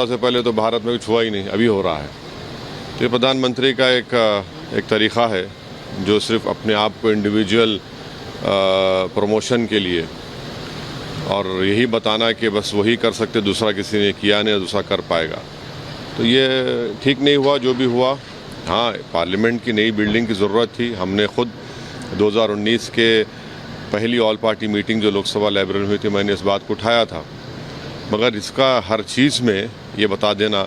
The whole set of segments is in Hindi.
14 से पहले तो भारत में कुछ हुआ ही नहीं, अभी हो रहा है। तो ये प्रधानमंत्री का एक तरीक़ा है जो सिर्फ अपने आप को इंडिविजुअल प्रमोशन के लिए और यही बताना कि बस वही कर सकते, दूसरा किसी ने किया नहीं, दूसरा कर पाएगा। तो ये ठीक नहीं हुआ जो भी हुआ। हाँ, पार्लियामेंट की नई बिल्डिंग की ज़रूरत थी। हमने ख़ुद 2019 के पहली ऑल पार्टी मीटिंग जो लोकसभा लाइब्रेरी में हुई थी, मैंने इस बात को उठाया था। मगर इसका हर चीज़ में ये बता देना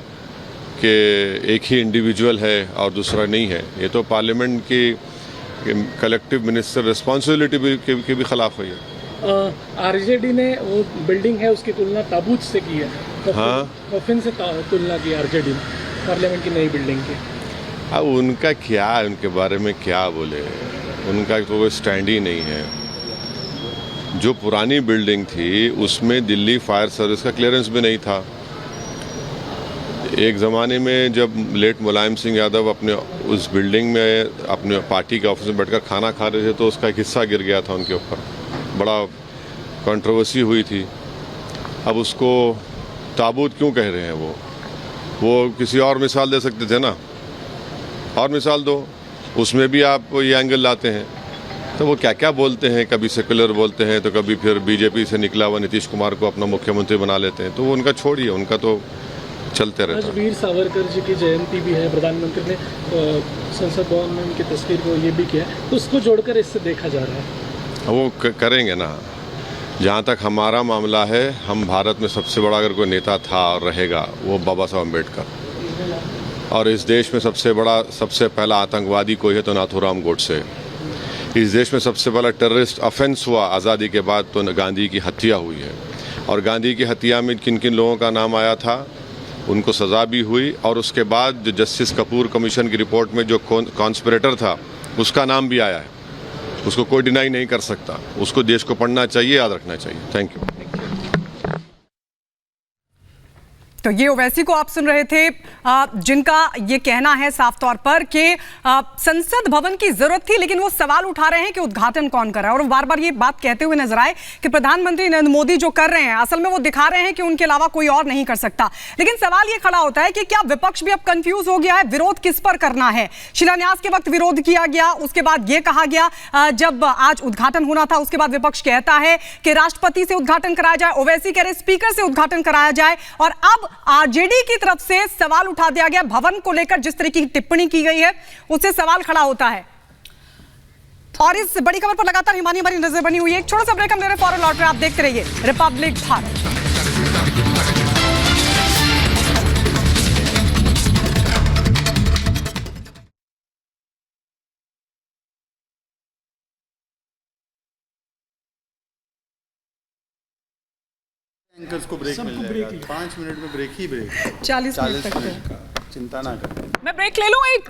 कि एक ही इंडिविजुअल है और दूसरा नहीं है, ये तो पार्लियामेंट की कलेक्टिव मिनिस्टर रिस्पॉन्सिबिलिटी के भी खिलाफ हुई है। आरजेडी ने वो बिल्डिंग है उसकी तुलना ताबूत से की है, कफिन से तुलना की आरजेडी ने पार्लियामेंट की नई बिल्डिंग की। अब उनका क्या, उनके बारे में क्या बोले, उनका तो कोई स्टैंड ही नहीं है। जो पुरानी बिल्डिंग थी उसमें दिल्ली फायर सर्विस का क्लियरेंस भी नहीं था। एक ज़माने में जब लेट मुलायम सिंह यादव अपने उस बिल्डिंग में अपने पार्टी के ऑफिस में बैठकर खाना खा रहे थे तो उसका एक हिस्सा गिर गया था उनके ऊपर, बड़ा कंट्रोवर्सी हुई थी। अब उसको ताबूत क्यों कह रहे हैं? वो किसी और मिसाल दे सकते थे ना, और मिसाल दो, उसमें भी आप ये एंगल लाते हैं। तो वो क्या क्या बोलते हैं, कभी सेकुलर बोलते हैं तो कभी फिर बीजेपी से निकला हुआ नीतीश कुमार को अपना मुख्यमंत्री बना लेते हैं। तो वो उनका छोड़िए, उनका तो चलते रहता है। वीर सावरकर जी की जयंती भी है, प्रधानमंत्री ने संसद भवन में उनकी तस्वीर को ये भी किया, तो उसको जोड़कर इससे देखा जा रहा है। वो करेंगे ना। जहाँ तक हमारा मामला है, हम भारत में सबसे बड़ा अगर कोई नेता था और रहेगा वो बाबा साहब अम्बेडकर। और इस देश में सबसे पहला आतंकवादी कोई है तो नाथूराम गोडसे। इस देश में सबसे पहला टेररिस्ट ऑफेंस हुआ आज़ादी के बाद तो गांधी की हत्या हुई है। और गांधी की हत्या में किन किन लोगों का नाम आया था, उनको सज़ा भी हुई। और उसके बाद जो जस्टिस कपूर कमीशन की रिपोर्ट में जो कॉन्स्पिरेटर था उसका नाम भी आया है। उसको कोई डिनाई नहीं कर सकता। उसको देश को पढ़ना चाहिए, याद रखना चाहिए। Thank you. तो ये ओवैसी को आप सुन रहे थे, जिनका ये कहना है साफ तौर पर कि संसद भवन की जरूरत थी, लेकिन वो सवाल उठा रहे हैं कि उद्घाटन कौन कर रहा है। और बार बार ये बात कहते हुए नजर आए कि प्रधानमंत्री नरेंद्र मोदी जो कर रहे हैं असल में वो दिखा रहे हैं कि उनके अलावा कोई और नहीं कर सकता। लेकिन सवाल ये खड़ा होता है कि क्या विपक्ष भी अब कंफ्यूज हो गया है, विरोध किस पर करना है? शिलान्यास के वक्त विरोध किया गया, उसके बाद ये कहा गया जब आज उद्घाटन होना था उसके बाद विपक्ष कहता है कि राष्ट्रपति से उद्घाटन कराया जाए, ओवैसी कह रहे स्पीकर से उद्घाटन कराया जाए। और अब आरजेडी की तरफ से सवाल उठा दिया गया भवन को लेकर, जिस तरह की टिप्पणी की गई है उससे सवाल खड़ा होता है। और इस बड़ी खबर पर लगातार हिमानी हमारी नजर बनी हुई है। एक छोटा सा ब्रेक हम ले रहे हैं, फौरन लौट रहे हैं। आप देखते रहिए रिपब्लिक भारत। एंकर्स को ब्रेक मिल जाएगा, 5 मिनट में ब्रेक ही ब्रेक, 40 मिनट तक चिंता ना करें। मैं ब्रेक ले लूं एक।